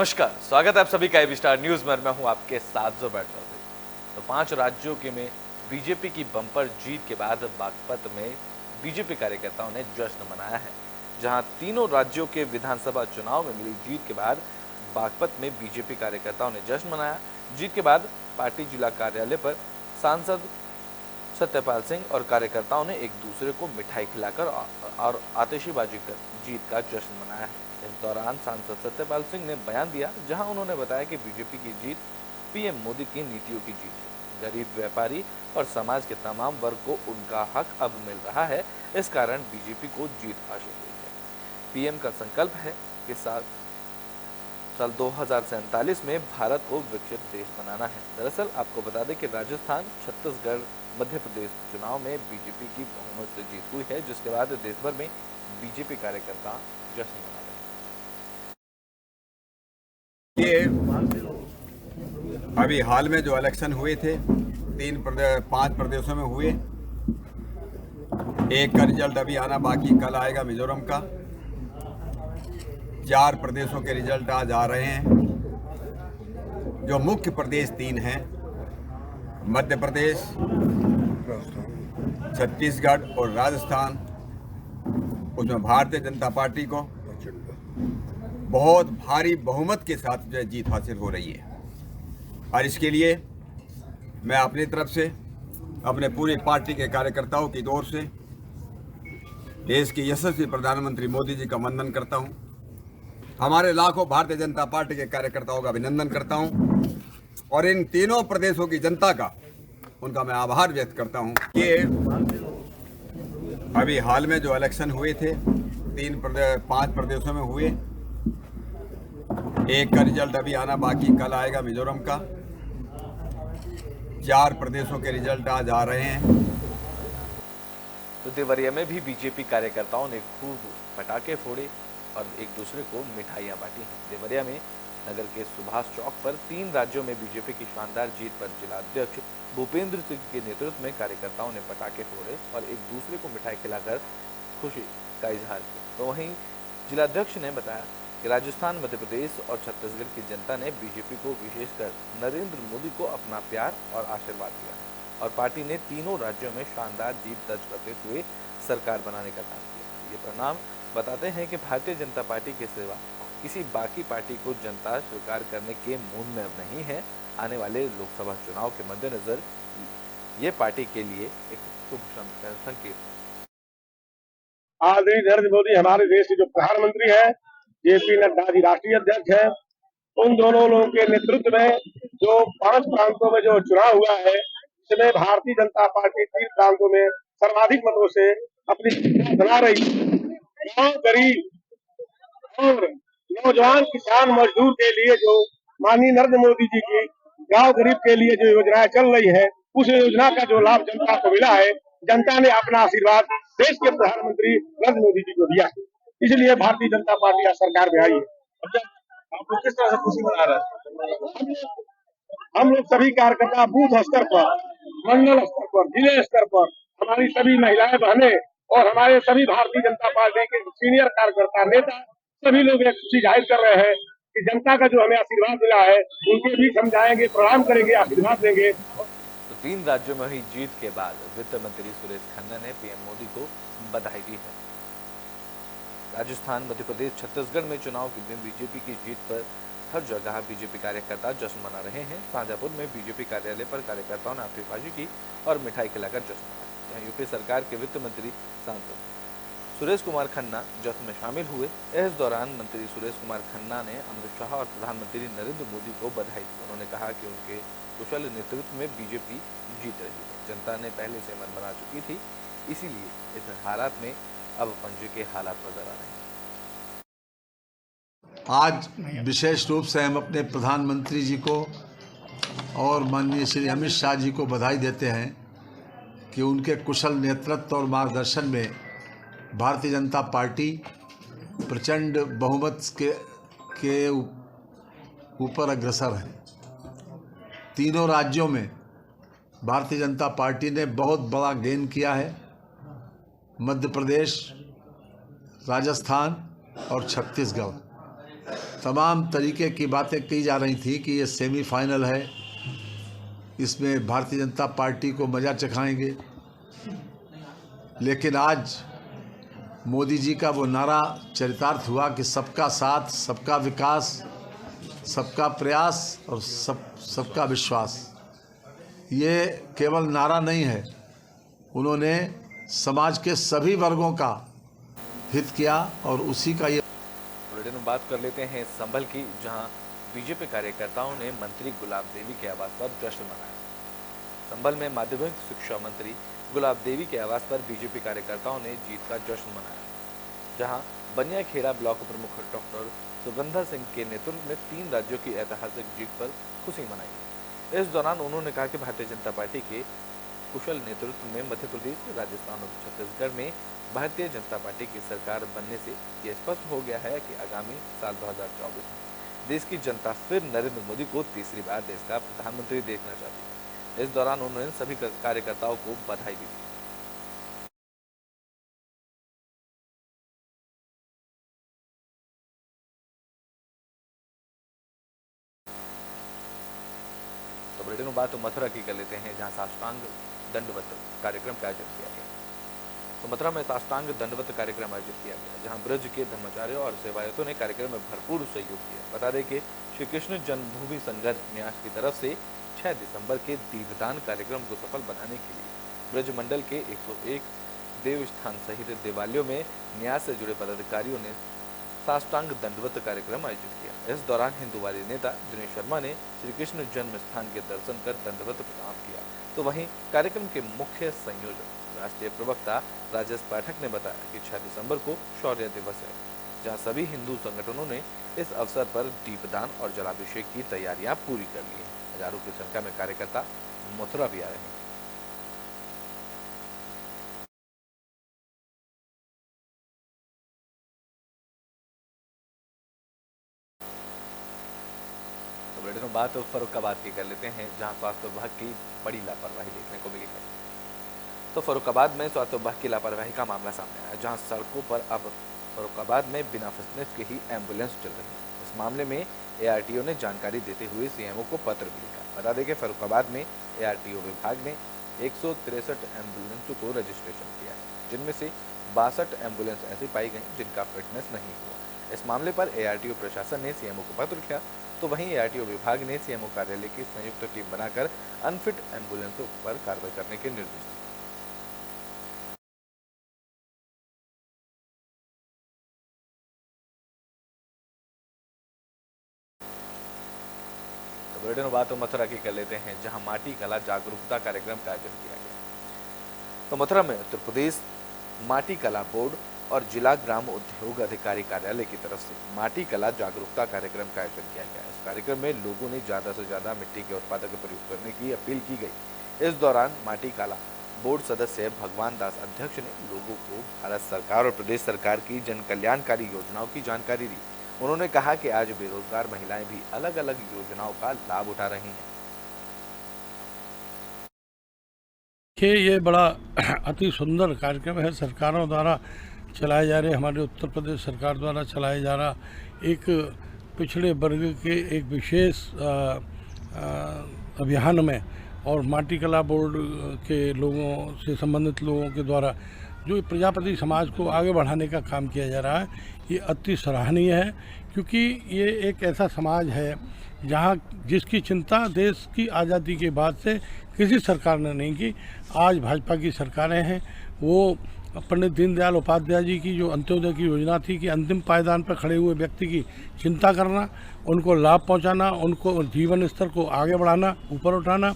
नमस्कार, स्वागत है आप सभी का एबी स्टार न्यूज में। मैं हूं आपके साथ जुबैर चौधरी। तो 5 राज्यों के में बीजेपी की बम्पर जीत के बाद बागपत में बीजेपी कार्यकर्ताओं ने जश्न मनाया है। जहां तीनों राज्यों के विधानसभा चुनाव में मिली जीत के बाद बागपत में बीजेपी कार्यकर्ताओं ने जश्न मनाया। जीत के बाद पार्टी जिला कार्यालय पर सांसद सत्यपाल सिंह और कार्यकर्ताओं ने एक दूसरे को मिठाई खिलाकर और आतिशबाजी कर जीत का जश्न मनाया है। इस दौरान सांसद सत्यपाल सिंह ने बयान दिया, जहां उन्होंने बताया कि बीजेपी की जीत पीएम मोदी की नीतियों की जीत है। गरीब, व्यापारी और समाज के तमाम वर्ग को उनका हक अब मिल रहा है। इस कारण बीजेपी को जीत हासिल हुई है। पीएम का संकल्प है कि साल 2047 में भारत को विकसित देश बनाना है। दरअसल आपको बता दें कि राजस्थान, छत्तीसगढ़, मध्य प्रदेश चुनाव में बीजेपी की बहुमत से जीत हुई है, जिसके बाद देश भर में बीजेपी कार्यकर्ता जश्न मना रहे हैं। ये अभी हाल में जो इलेक्शन हुए थे 5 प्रदेशों में हुए, एक का रिजल्ट अभी आना बाकी, कल आएगा मिजोरम का। 4 प्रदेशों के रिजल्ट आज आ रहे हैं। जो मुख्य प्रदेश 3 हैं, मध्य प्रदेश, छत्तीसगढ़ और राजस्थान, उसमें भारतीय जनता पार्टी को बहुत भारी बहुमत के साथ जो जीत हासिल हो रही है। और इसके लिए मैं अपनी तरफ से, अपने पूरी पार्टी के कार्यकर्ताओं की ओर से देश के यशस्वी प्रधानमंत्री मोदी जी का वंदन करता हूं। हमारे लाखों भारतीय जनता पार्टी के कार्यकर्ताओं का अभिनंदन करता हूं और इन तीनों प्रदेशों की जनता का, उनका मैं आभार व्यक्त करता हूं। ये अभी हाल में जो इलेक्शन हुए थे 5 प्रदेशों में हुए, एक का रिजल्ट अभी आना बाकी, कल आएगा मिजोरम का। 4 प्रदेशों के रिजल्ट आज आ रहे हैं। तो देवरिया में भी बीजेपी कार्यकर्ताओं ने खूब पटाखे फोड़े और एक दूसरे को मिठाइयां बांटी हैं। देवरिया में नगर के सुभाष चौक पर 3 राज्यों में बीजेपी की शानदार जीत पर जिलाध्यक्ष भूपेंद्र सिंह के नेतृत्व में कार्यकर्ताओं ने पटाखे फोड़े और एक दूसरे को मिठाई खिलाकर खुशी का इजहार किया। तो वहीं जिलाध्यक्ष ने बताया कि राजस्थान, मध्य प्रदेश और छत्तीसगढ़ की जनता ने बीजेपी को, विशेषकर नरेंद्र मोदी को अपना प्यार और आशीर्वाद दिया और पार्टी ने तीनों राज्यों में शानदार जीत दर्ज करते हुए सरकार बनाने का काम किया। ये परिणाम बताते हैं कि भारतीय जनता पार्टी के सिवा किसी बाकी पार्टी को जनता स्वीकार करने के मूड में अब नहीं है। आने वाले लोकसभा चुनाव के मद्देनजर ये पार्टी के लिए एक शुभ संकेत है। आदरणीय नरेंद्र मोदी हमारे देश के जो प्रधानमंत्री हैं, जेपी नड्डा जी राष्ट्रीय अध्यक्ष हैं, उन दोनों लोगों के नेतृत्व में जो 5 प्रांतों में जो चुनाव हुआ है, इसमें भारतीय जनता पार्टी 3 प्रांतों में सर्वाधिक मतों से अपनी सरकार बना रही है। गांव, गरीब और नौजवान, किसान, मजदूर के लिए जो माननीय नरेंद्र मोदी जी की गांव गरीब के लिए जो योजनाएं चल रही है, उस योजना का जो लाभ जनता को मिला है, जनता ने अपना आशीर्वाद देश के प्रधानमंत्री नरेंद्र मोदी जी को दिया है। इसलिए भारतीय जनता पार्टी आज सरकार में आई है। आप लोग किस तरह से खुशी मना रहे हैं? हम लोग सभी कार्यकर्ता बूथ स्तर पर, मंडल स्तर पर, जिले स्तर पर, हमारी सभी महिलाएं, बहनें और हमारे सभी भारतीय जनता पार्टी के सीनियर कार्यकर्ता, नेता, सभी लोग एक खुशी जाहिर कर रहे हैं कि जनता का जो हमें आशीर्वाद मिला है, उनके भी समझाएंगे, प्रणाम करेंगे, आशीर्वाद देंगे। तो 3 राज्यों में हुई जीत के बाद वित्त मंत्री सुरेश खन्ना ने पीएम मोदी को बधाई दी है। राजस्थान, मध्य प्रदेश, छत्तीसगढ़ में चुनाव के दिन बीजेपी की जीत पर हर जगह बीजेपी कार्यकर्ता जश्न मना रहे हैं। शाजापुर में बीजेपी कार्यालय पर कार्यकर्ताओं ने आतिशबाजी की और मिठाई खिलाकर जश्न मनाया। यहाँ यूपी सरकार के वित्त मंत्री सांसद सुरेश कुमार खन्ना जश्न में शामिल हुए। इस दौरान मंत्री सुरेश कुमार खन्ना ने अमित शाह और प्रधानमंत्री नरेंद्र मोदी को बधाई दी। उन्होंने कहा कि उनके कुशल नेतृत्व में बीजेपी जीत रही है। जनता ने पहले से मन बना चुकी थी, इसीलिए इस हालात में अब पंजे के हालात नजर आ रहे हैं। आज विशेष रूप से हम अपने प्रधानमंत्री जी को और माननीय श्री अमित शाह जी को बधाई देते हैं कि उनके कुशल नेतृत्व और मार्गदर्शन में भारतीय जनता पार्टी प्रचंड बहुमत के ऊपर अग्रसर है। तीनों राज्यों में भारतीय जनता पार्टी ने बहुत बड़ा गेन किया है। मध्य प्रदेश, राजस्थान और छत्तीसगढ़ तमाम तरीके की बातें की जा रही थी कि ये सेमीफाइनल है, इसमें भारतीय जनता पार्टी को मज़ा चखाएंगे। लेकिन आज मोदी जी का वो नारा चरितार्थ हुआ कि सबका साथ, सबका विकास, सबका प्रयास और सबका विश्वास। ये केवल नारा नहीं है, उन्होंने समाज के सभी वर्गों का हित किया और उसी का ये। बुलेटिन में बात कर लेते हैं संभल की, जहां बीजेपी कार्यकर्ताओं ने मंत्री गुलाब देवी के आवास पर जश्न मनाया। संभल में माध्यमिक शिक्षा मंत्री गुलाब देवी के आवास पर बीजेपी कार्यकर्ताओं ने जीत का जश्न मनाया, जहां बनियाखेड़ा ब्लॉक प्रमुख डॉक्टर सुगंधा सिंह के नेतृत्व में 3 राज्यों की ऐतिहासिक जीत पर खुशी मनाई। इस दौरान उन्होंने कहा कि भारतीय जनता पार्टी के कुशल नेतृत्व में मध्य प्रदेश, राजस्थान और छत्तीसगढ़ में भारतीय जनता पार्टी की सरकार बनने से यह स्पष्ट हो गया है कि आगामी साल 2024 में देश की जनता फिर नरेंद्र मोदी को तीसरी बार देश का प्रधानमंत्री देखना चाहती है। इस दौरान उन्होंने सभी कार्यकर्ताओं को बधाई भी दी। तो बुलेटिन में बात मथुरा की कर लेते हैं, जहां साष्टांग दंडवत कार्यक्रम का आयोजन किया गया। तो मथुरा में साष्टांग दंडवत कार्यक्रम आयोजित किया गया, जहां ब्रज के धर्माचार्यों और सेवायतों ने कार्यक्रम में भरपूर सहयोग किया। बता दें कि श्री कृष्ण जन्मभूमि संघर्ष न्यास की तरफ से 6 दिसंबर के दीपदान कार्यक्रम को सफल बनाने के लिए ब्रज मंडल के 101 देवस्थान सहित देवालयों में न्यास से जुड़े पदाधिकारियों ने साष्टांग दंडवत कार्यक्रम आयोजित किया। इस दौरान हिंदूवादी नेता दिनेश शर्मा ने श्री कृष्ण जन्म स्थान के दर्शन कर दंडवत प्रणाम किया। तो वहीं कार्यक्रम के मुख्य संयोजक राष्ट्रीय प्रवक्ता राजेश पाठक ने बताया कि 6 दिसंबर को शौर्य दिवस है, जहां सभी हिंदू संगठनों ने इस अवसर पर दीपदान और जलाभिषेक की तैयारियां पूरी कर ली हैं। हजारों की संख्या में कार्यकर्ता मथुरा भी आ रहे हैं। तो बुलेटिन में बात फर्रुखाबाद की कर लेते हैं, जहां स्वास्थ्य विभाग की बड़ी लापरवाही देखने को मिली है। तो फर्रुखाबाद में स्वास्थ्य विभाग की लापरवाही का मामला सामने आया, जहां सड़कों पर अब फर्रुखाबाद में बिना फिटनेस के ही एम्बुलेंस चल रही है। इस मामले में एआरटीओ ने जानकारी देते हुए सीएमओ को पत्र भी लिखा। बता दें कि फर्रुखाबाद में एआरटीओ विभाग ने 163 एम्बुलेंसों को रजिस्ट्रेशन किया है, जिनमें से 62 एम्बुलेंस ऐसी पाई गई जिनका फिटनेस नहीं हुआ। इस मामले पर एआरटीओ प्रशासन ने सीएमओ को पत्र लिखा। तो वहीं एआरटीओ विभाग ने सीएमओ कार्यालय की संयुक्त टीम बनाकर अनफिट एम्बुलेंसों पर कार्रवाई करने के निर्देश दिए। बुलेटिन में बात मथुरा की कर लेते हैं, जहां माटी कला जागरूकता कार्यक्रम का आयोजन किया गया। तो मथुरा में उत्तर प्रदेश माटी कला बोर्ड और जिला ग्राम उद्योग अधिकारी कार्यालय की तरफ से माटी कला जागरूकता कार्यक्रम का आयोजन किया गया। इस कार्यक्रम में लोगों ने ज्यादा से ज्यादा मिट्टी के उत्पादों का प्रयोग करने की अपील की गई। इस दौरान माटी कला बोर्ड सदस्य भगवान दास अध्यक्ष ने लोगों को भारत सरकार और प्रदेश सरकार की जन कल्याणकारी योजनाओं की जानकारी दी। उन्होंने कहा कि आज बेरोजगार महिलाएं भी अलग अलग योजनाओं का लाभ उठा रही हैं। ये बड़ा अति सुंदर कार्यक्रम है, सरकारों द्वारा चलाए जा रहे, हमारे उत्तर प्रदेश सरकार द्वारा चलाया जा रहा एक पिछड़े वर्ग के एक विशेष अभियान में, और माटी कला बोर्ड के लोगों से संबंधित लोगों के द्वारा जो प्रजापति समाज को आगे बढ़ाने का काम किया जा रहा है, ये अति सराहनीय है। क्योंकि ये एक ऐसा समाज है जहाँ जिसकी चिंता देश की आज़ादी के बाद से किसी सरकार ने नहीं की। आज भाजपा की सरकारें हैं, वो पंडित दीनदयाल उपाध्याय जी की जो अंत्योदय की योजना थी कि अंतिम पायदान पर खड़े हुए व्यक्ति की चिंता करना, उनको लाभ पहुंचाना, उनको जीवन स्तर को आगे बढ़ाना, ऊपर उठाना,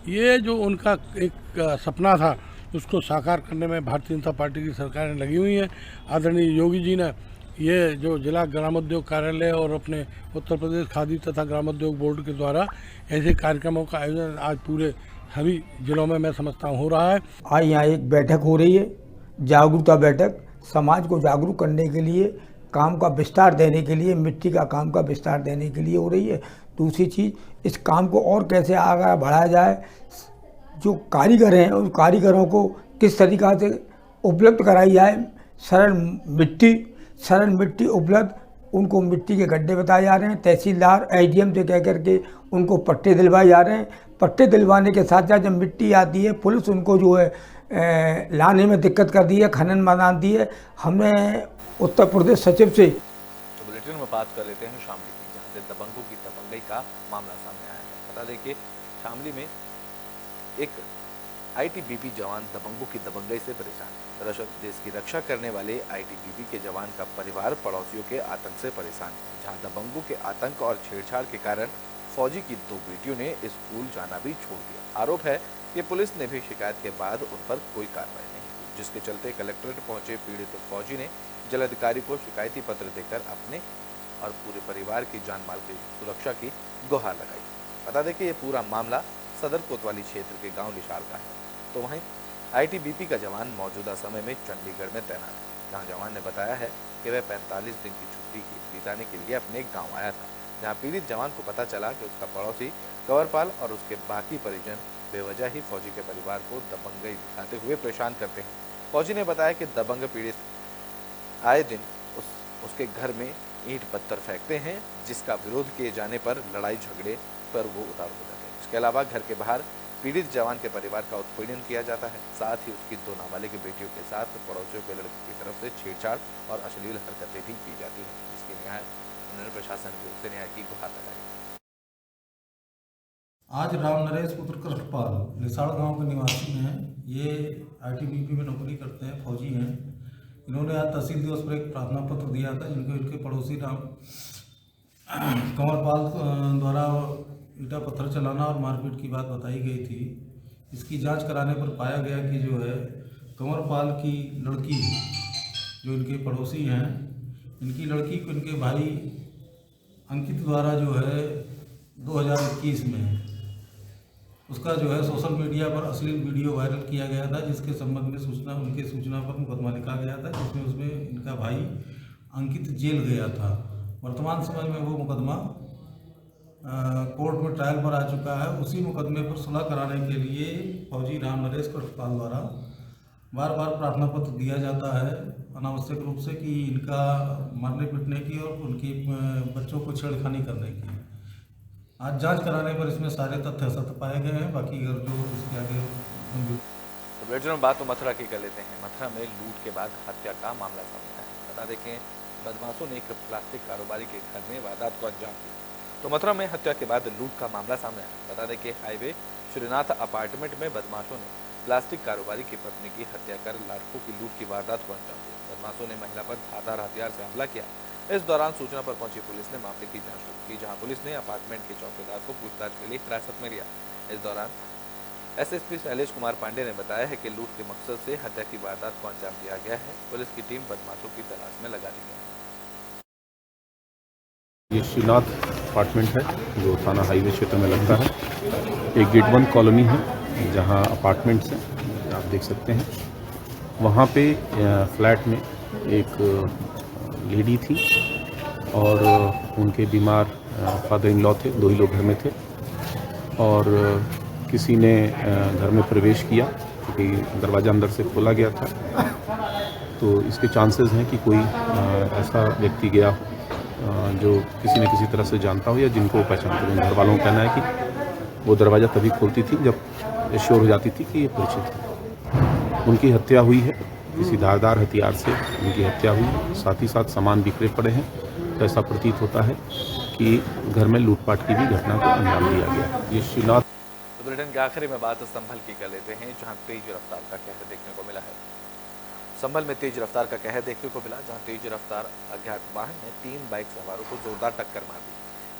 ये जो उनका एक सपना था उसको साकार करने में भारतीय जनता पार्टी की सरकारें लगी हुई हैं। आदरणीय योगी जी ने ये जो जिला ग्रामोद्योग कार्यालय और अपने उत्तर प्रदेश खादी तथा ग्रामोद्योग बोर्ड के द्वारा ऐसे कार्यक्रमों का आयोजन आज पूरे सभी जिलों में मैं समझता हूँ हो रहा है। आज यहाँ एक बैठक हो रही है, जागरूकता बैठक, समाज को जागरूक करने के लिए, काम का विस्तार देने के लिए, मिट्टी का काम का विस्तार देने के लिए हो रही है। दूसरी चीज़, इस काम को और कैसे आगे बढ़ाया जाए, जो कारीगर हैं उन कारीगरों को किस तरीक़ा से उपलब्ध कराई जाए, सरल मिट्टी उपलब्ध उनको मिट्टी के गड्ढे बताए जा रहे हैं। तहसीलदार एसडीएम से कह करके उनको पट्टे दिलवाए जा रहे हैं। पट्टे दिलवाने के साथ साथ जब मिट्टी आती है, पुलिस उनको जो है लाने में दिक्कत कर दी है, खनन बना दी है। हमने उत्तर प्रदेश सचिव से तो बुलेटिन में बात कर लेते हैं शामली की, जहाँ से दबंगों की दबंगई का मामला सामने आया है। बता दें कि शामली में एक आईटीबीपी जवान दबंगों की दबंगई से परेशान है। दरअसल देश की रक्षा करने वाले आईटीबीपी के जवान का परिवार पड़ोसियों के आतंक से परेशान है, जहां दबंगों के आतंक और छेड़छाड़ के कारण फौजी की 2 बेटियों ने स्कूल जाना भी छोड़ दिया। आरोप है कि पुलिस ने भी शिकायत के बाद उन पर कोई कार्रवाई नहीं की, जिसके चलते कलेक्ट्रेट पहुंचे पीड़ित फौजी ने जिलाधिकारी को शिकायती पत्र देकर अपने और पूरे परिवार की जान माल की सुरक्षा की गुहार लगाई। बता दें कि ये पूरा मामला सदर कोतवाली क्षेत्र के गांव निशाल का है। तो वहीं आईटीबीपी का जवान मौजूदा समय में चंडीगढ़ में तैनात है, जहां जवान ने बताया है कि वह 45 दिन की छुट्टी बिताने के लिए अपने गांव आया था, जहां पीड़ित जवान को पता चला कि उसका पड़ोसी कंवरपाल और उसके बाकी परिजन बेवजह ही फौजी के परिवार को दबंगई दिखाते हुए परेशान करते हैं। फौजी ने बताया कि दबंग पीड़ित आए दिन उसके घर में ईंट पत्थर फेंकते हैं, जिसका विरोध किए जाने पर लड़ाई झगड़े पर वो उतार हो जाते हैं। इसके अलावा घर के बाहर पीड़ित जवान के परिवार का उत्पीड़न किया जाता है। साथ ही उसकी 2 नाबालिग बेटियों के साथ पड़ोसियों के लड़के की तरफ से छेड़छाड़ और अश्लील हरकतें भी की जाती हैं, जिसकी उन्होंने प्रशासन की ओर से न्याय की गुहार लगाई। आज राम नरेश पुत्र कृष्णपाल निसाड़ गांव के निवासी हैं। ये आईटीबीपी में नौकरी करते हैं, फौजी हैं। इन्होंने आज तहसील दिवस पर एक प्रार्थना पत्र दिया था, जिनको इनके पड़ोसी कंवरपाल द्वारा ईटा पत्थर चलाना और मारपीट की बात बताई गई थी। इसकी जांच कराने पर पाया गया कि जो है कंवरपाल की लड़की जो इनके पड़ोसी हैं, इनकी लड़की को इनके भाई अंकित द्वारा जो है 2021 में उसका जो है सोशल मीडिया पर अश्लील वीडियो वायरल किया गया था, जिसके संबंध में उनके सूचना पर मुकदमा लिखा गया था, जिसमें उसमें इनका भाई अंकित जेल गया था। वर्तमान समय में वो मुकदमा कोर्ट में ट्रायल पर आ चुका है। उसी मुकदमे पर सुलह कराने के लिए फौजी राम नरेश कृष्णपाल द्वारा बार बार प्रार्थना पत्र दिया जाता है अनावश्यक रूप से कि इनका मारने पीटने की और उनकी बच्चों को छेड़खानी करने की। आज जांच कराने पर इसमें सारे तथ्य सत्य पाए गए हैं। बाकी अगर जो इसके आगे तो बुलेटिन में बात तो मथुरा की कर लेते हैं। मथुरा में लूट के बाद हत्या का मामला सामने आया है। बता दें कि बदमाशों ने एक प्लास्टिक कारोबारी के घर में वारदात को अंजाम दिया। तो मथुरा में हत्या के बाद लूट का मामला सामने आया। बता दें कि हाईवे श्रीनाथ अपार्टमेंट में बदमाशों ने प्लास्टिक कारोबारी की पत्नी की हत्या कर लाखों की लूट की वारदात को अंजाम दिया। बदमाशों ने महिला पर धारदार हथियार से हमला किया। इस दौरान सूचना पर पहुंची पुलिस ने मामले की जांच शुरू की, जहां पुलिस ने अपार्टमेंट के चौकीदार को पूछताछ के लिए हिरासत में लिया। इस दौरान एसएसपी शैलेश कुमार पांडे ने बताया है कि लूट के मकसद से हत्या की वारदात को अंजाम दिया गया है। पुलिस की टीम बदमाशों की तलाश में लगा दी गई है। ये श्रीनाथ अपार्टमेंट है जो थाना हाईवे क्षेत्र में लगता है। एक गेट 1 कॉलोनी है जहां अपार्टमेंट्स हैं, आप देख सकते हैं। वहां पे फ्लैट में एक लेडी थी और उनके बीमार फादर इन लॉ थे, 2 ही लोग घर में थे। और किसी ने घर में प्रवेश किया क्योंकि दरवाज़ा अंदर से खोला गया था, तो इसके चांसेस हैं कि कोई ऐसा व्यक्ति गया जो किसी न किसी तरह से जानता हो या जिनको वो पहचानते हो। घर वालों का कहना है कि वो दरवाज़ा तभी खोलती थी जब श्योर हो जाती थी कि ये परिचित है। उनकी हत्या हुई है, किसी धारदार हथियार से उनकी हत्या हुई है। साथ ही साथ सामान बिखरे पड़े हैं, तो ऐसा प्रतीत होता है कि घर में लूटपाट की भी घटना को अंजाम दिया गया। ये श्रीनाथ। तो बुलेटिन के आखिरी में बात संभल की कर लेते हैं, जहां तेज रफ्तार का कहर देखने को मिला है। संभल में तेज रफ्तार का कहर देखने को मिला, जहां तेज रफ्तार अज्ञात वाहन ने 3 बाइक सवारों को जोरदार टक्कर मार दी।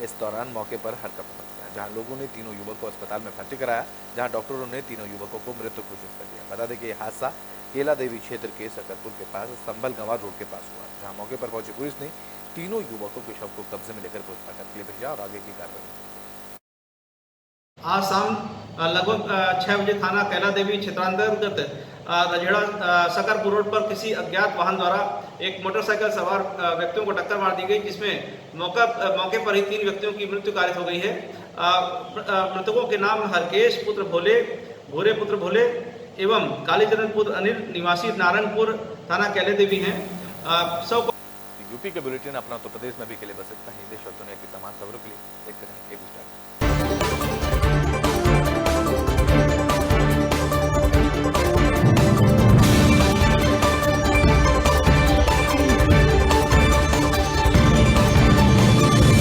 इस दौरान मौके पर हड़कंप मच गया, जहां लोगों ने तीनों युवकों को अस्पताल में भर्ती कराया, जहां डॉक्टरों ने तीनों युवकों को मृत घोषित कर दिया। बता दें कि यह हादसा केला देवी क्षेत्र के सकरपुर के पास संभल गंवार रोड के पास हुआ, जहां मौके पर पहुंची पुलिस ने तीनों युवकों के शव को कब्जे में लेकर पूछताछ के लिए भेजा और आगे की कार्रवाई की। आज शाम लगभग 6 बजे थाना कैला देवी क्षेत्रांतर्गत रजड़ा सकरपुर रोड पर किसी अज्ञात वाहन द्वारा एक मोटरसाइकिल सवार व्यक्तियों को टक्कर मार दी गई, जिसमें मौके पर ही 3 व्यक्तियों की मृत्यु कारित हो गई है। मृतकों के नाम हरकेश पुत्र भोले, भूरे पुत्र भोले एवं कालीचरण पुत्र अनिल निवासी नारायणपुर थाना कैला देवी हैं। सब यूपी के बुलेटिन अपना उत्तर प्रदेश में भी के लिए बस इतना ही। देश और दुनिया की तमाम खबरों के लिए